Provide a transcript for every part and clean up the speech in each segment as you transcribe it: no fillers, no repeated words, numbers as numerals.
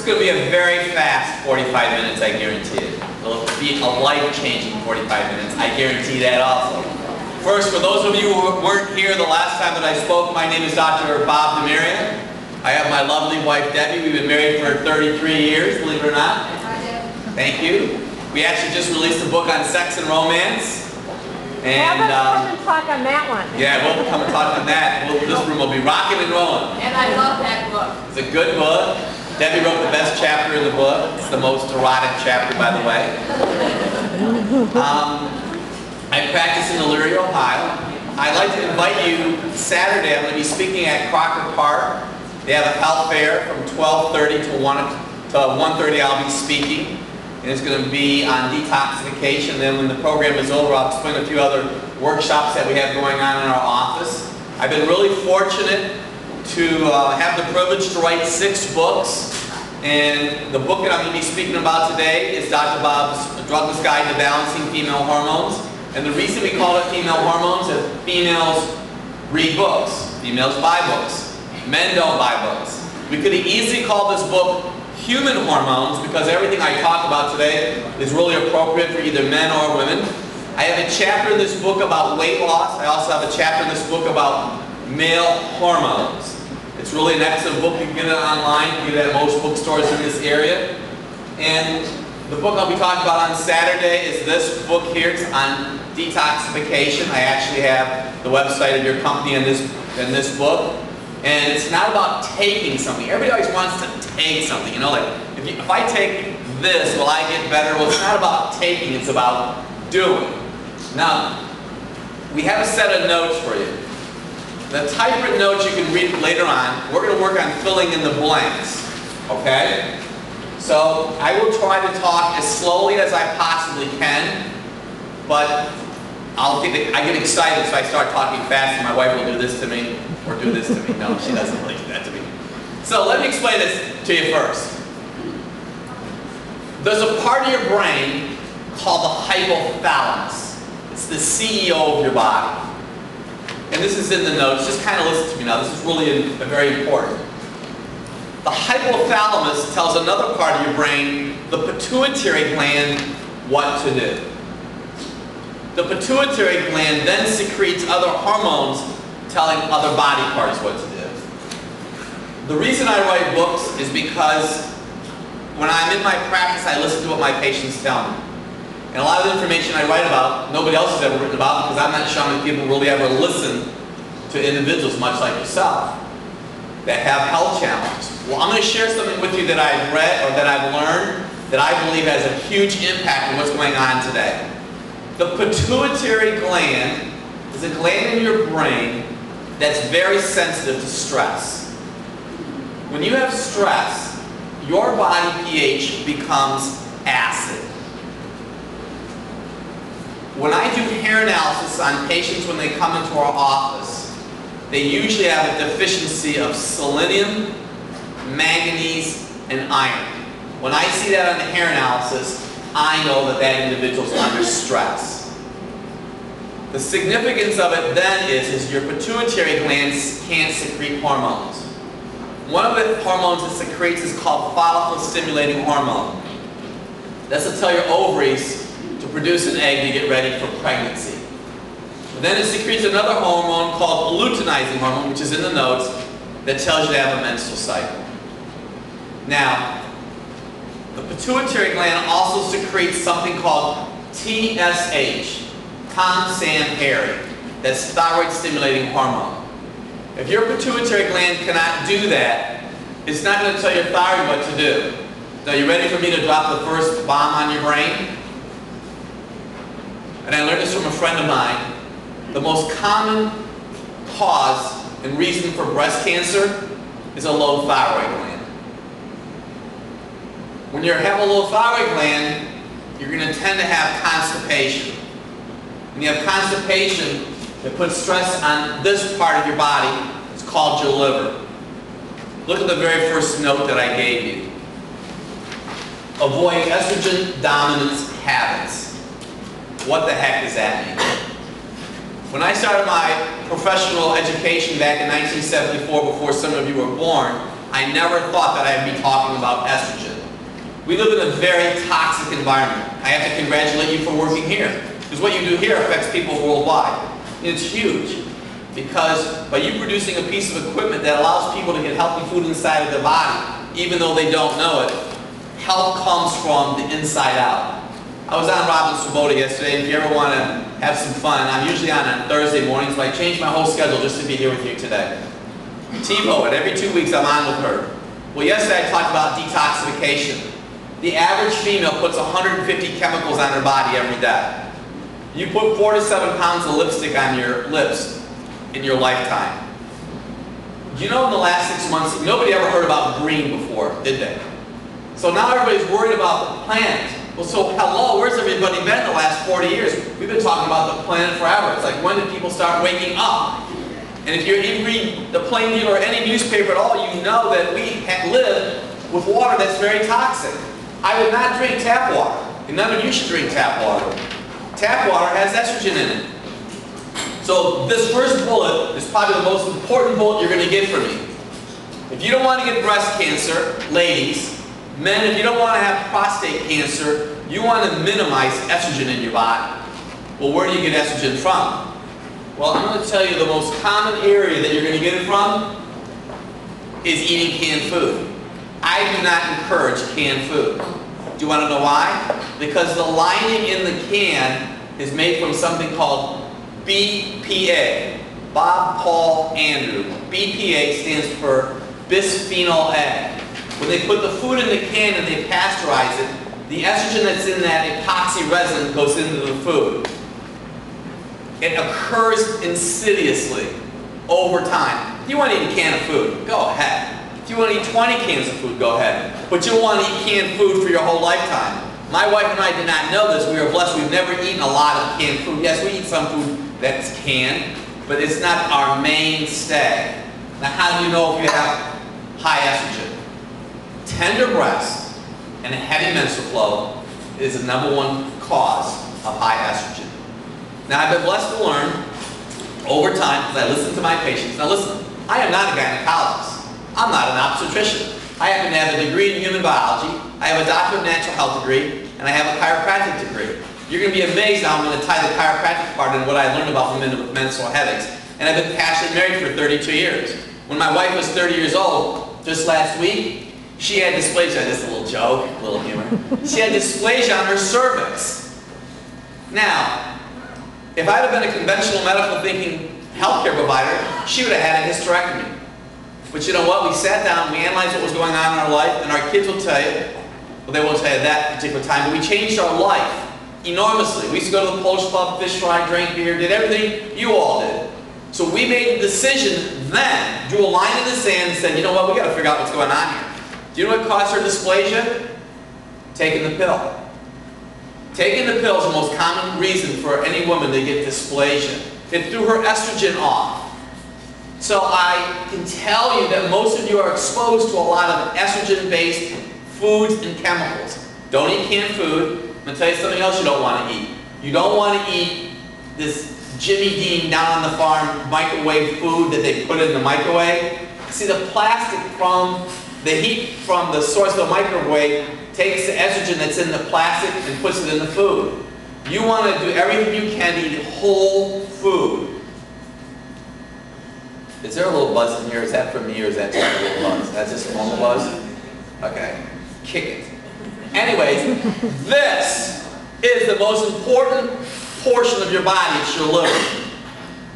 going to be a very fast 45 minutes, I guarantee it. It'll be a life-changing 45 minutes, I guarantee that also. First, for those of you who weren't here the last time that I spoke, my name is Dr. Bob DeMaria. I have my lovely wife, Debbie. We've been married for 33 years, believe it or not. Thank you. We actually just released a book on sex and romance. And come and talk on that one. Yeah, we'll come and talk on that. This room will be rocking and rolling. And I love that book. It's a good book. Debbie wrote the best chapter in the book. It's the most erotic chapter, by the way. I practice in Elyria, Ohio. I'd like to invite you Saturday. I'm going to be speaking at Crocker Park. They have a health fair from 12:30 to 1:30. I'll be speaking. And it's going to be on detoxification. Then when the program is over, I'll explain a few other workshops that we have going on in our office. I've been really fortunate to have the privilege to write 6 books. And the book that I'm going to be speaking about today is Dr. Bob's Drugless Guide to Balancing Female Hormones. And the reason we call it female hormones is females read books. Females buy books. Men don't buy books. We could have easily called this book Human Hormones, because everything I talk about today is really appropriate for either men or women. I have a chapter in this book about weight loss. I also have a chapter in this book about male hormones. It's really an excellent book. You can get it online. You can get it at most bookstores in this area. And the book I'll be talking about on Saturday is this book here. It's on detoxification. I actually have the website of your company in this book. And it's not about taking something. Everybody always wants to take something. You know, like, if I take this, will I get better? Well, it's not about taking, it's about doing. Now, we have a set of notes for you. The typewritten notes you can read later on. We're going to work on filling in the blanks. Okay? So, I will try to talk as slowly as I possibly can, but I get excited if I start talking fast, and my wife will do this to me. Or do this to me. No, she doesn't really do that to me. So let me explain this to you first. There's a part of your brain called the hypothalamus. It's the CEO of your body. And this is in the notes. Just kind of listen to me now. This is really very important. The hypothalamus tells another part of your brain, the pituitary gland, what to do. The pituitary gland then secretes other hormones telling other body parts what to do. The reason I write books is because when I'm in my practice, I listen to what my patients tell me. And a lot of the information I write about, nobody else has ever written about, because I'm not sure how many people really ever listen to individuals much like yourself that have health challenges. Well, I'm going to share something with you that I've read or that I've learned that I believe has a huge impact on what's going on today. The pituitary gland is a gland in your brain that's very sensitive to stress. When you have stress, your body pH becomes acid. When I do hair analysis on patients when they come into our office, they usually have a deficiency of selenium, manganese, and iron. When I see that on the hair analysis, I know that that individual's under stress. The significance of it then is your pituitary gland can't secrete hormones. One of the hormones it secretes is called follicle-stimulating hormone. That's to tell your ovaries to produce an egg to get ready for pregnancy. But then it secretes another hormone called luteinizing hormone, which is in the notes, that tells you to have a menstrual cycle. Now, the pituitary gland also secretes something called TSH. Tom, Sam, Harry. That's thyroid stimulating hormone. If your pituitary gland cannot do that, it's not going to tell your thyroid what to do. Now, you ready for me to drop the first bomb on your brain? And I learned this from a friend of mine. The most common cause and reason for breast cancer is a low thyroid gland. When you have a low thyroid gland, you're going to tend to have constipation. When you have constipation, it puts stress on this part of your body. It's called your liver. Look at the very first note that I gave you. Avoid estrogen dominance habits. What the heck does that mean? When I started my professional education back in 1974, before some of you were born, I never thought that I'd be talking about estrogen. We live in a very toxic environment. I have to congratulate you for working here, because what you do here affects people worldwide. It's huge, because by you producing a piece of equipment that allows people to get healthy food inside of their body, even though they don't know it, health comes from the inside out. I was on Robin Swoboda yesterday, and if you ever want to have some fun, I'm usually on Thursday mornings, but I changed my whole schedule just to be here with you today. TiVo, and every 2 weeks I'm on with her. Well, yesterday I talked about detoxification. The average female puts 150 chemicals on her body every day. You put 4 to 7 pounds of lipstick on your lips in your lifetime. You know, in the last 6 months, nobody ever heard about green before, did they? So now everybody's worried about the planet. Well, so hello, where's everybody been the last 40 years? We've been talking about the planet forever. It's like, when did people start waking up? And if you read the Plain Dealer or any newspaper at all, you know that we live with water that's very toxic. I would not drink tap water, and none of you should drink tap water. Tap water has estrogen in it. So this first bullet is probably the most important bullet you're going to get from me. If you don't want to get breast cancer, ladies, men, if you don't want to have prostate cancer, you want to minimize estrogen in your body. Well, where do you get estrogen from? Well, I'm going to tell you the most common area that you're going to get it from is eating canned food. I do not encourage canned food. Do you want to know why? Because the lining in the can is made from something called BPA. Bob, Paul, Andrew. BPA stands for bisphenol A. When they put the food in the can and they pasteurize it, the estrogen that's in that epoxy resin goes into the food. It occurs insidiously over time. If you want to eat a can of food, go ahead. If you want to eat 20 cans of food, go ahead. But you don't want to eat canned food for your whole lifetime. My wife and I did not know this. We were blessed. We've never eaten a lot of canned food. Yes, we eat some food that's canned, but it's not our mainstay. Now, how do you know if you have high estrogen? Tender breasts and a heavy menstrual flow is the #1 cause of high estrogen. Now, I've been blessed to learn over time, because I listen to my patients. Now listen, I am not a gynecologist. I'm not an obstetrician. I happen to have a degree in human biology. I have a doctor of natural health degree, and I have a chiropractic degree. You're going to be amazed how I'm going to tie the chiropractic part in what I learned about women with menstrual headaches. And I've been passionately married for 32 years. When my wife was 30 years old, just last week, she had dysplasia. Just a little joke, a little humor. She had dysplasia on her cervix. Now, if I'd have been a conventional medical thinking healthcare provider, she would have had a hysterectomy. But you know what? We sat down, we analyzed what was going on in our life, and our kids will tell you, well, they won't tell you that particular time, but we changed our life enormously. We used to go to the Polish club, fish fry, drink beer, did everything you all did. So we made a decision then, drew a line in the sand and said, you know what, we got to figure out what's going on here. Do you know what caused her dysplasia? Taking the pill. Taking the pill is the most common reason for any woman to get dysplasia. It threw her estrogen off. So I can tell you that most of you are exposed to a lot of estrogen-based foods and chemicals. Don't eat canned food. I'm going to tell you something else you don't want to eat. You don't want to eat this Jimmy Dean down on the farm microwave food that they put in the microwave. See, the plastic from the heat from the source of the microwave takes the estrogen that's in the plastic and puts it in the food. You want to do everything you can to eat whole food. Is there a little buzz in here? Is that from me or is that just a little buzz? That's just a normal buzz? Okay. Kick it. Anyways, this is the most important portion of your body. It's your liver.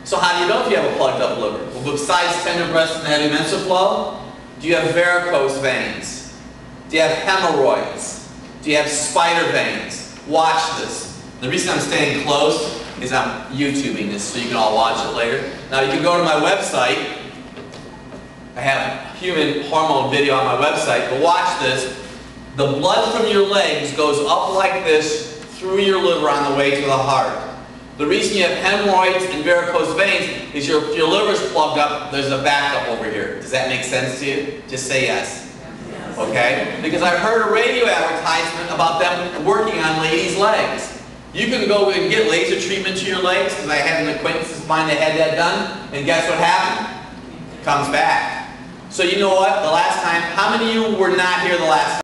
So how do you know if you have a plugged up liver? Well, besides tender breasts and heavy menstrual flow, do you have varicose veins? Do you have hemorrhoids? Do you have spider veins? Watch this. The reason I'm staying close is I'm YouTubing this so you can all watch it later. Now you can go to my website. I have human hormone video on my website, but watch this. The blood from your legs goes up like this through your liver on the way to the heart. The reason you have hemorrhoids and varicose veins is if your liver's plugged up, there's a backup over here. Does that make sense to you? Just say yes. Okay? Because I heard a radio advertisement about them working on ladies' legs. You can go and get laser treatment to your legs, because I had an acquaintance of mine that had that done, and guess what happened? It comes back. So you know what? The last time, how many of you were not here the last time?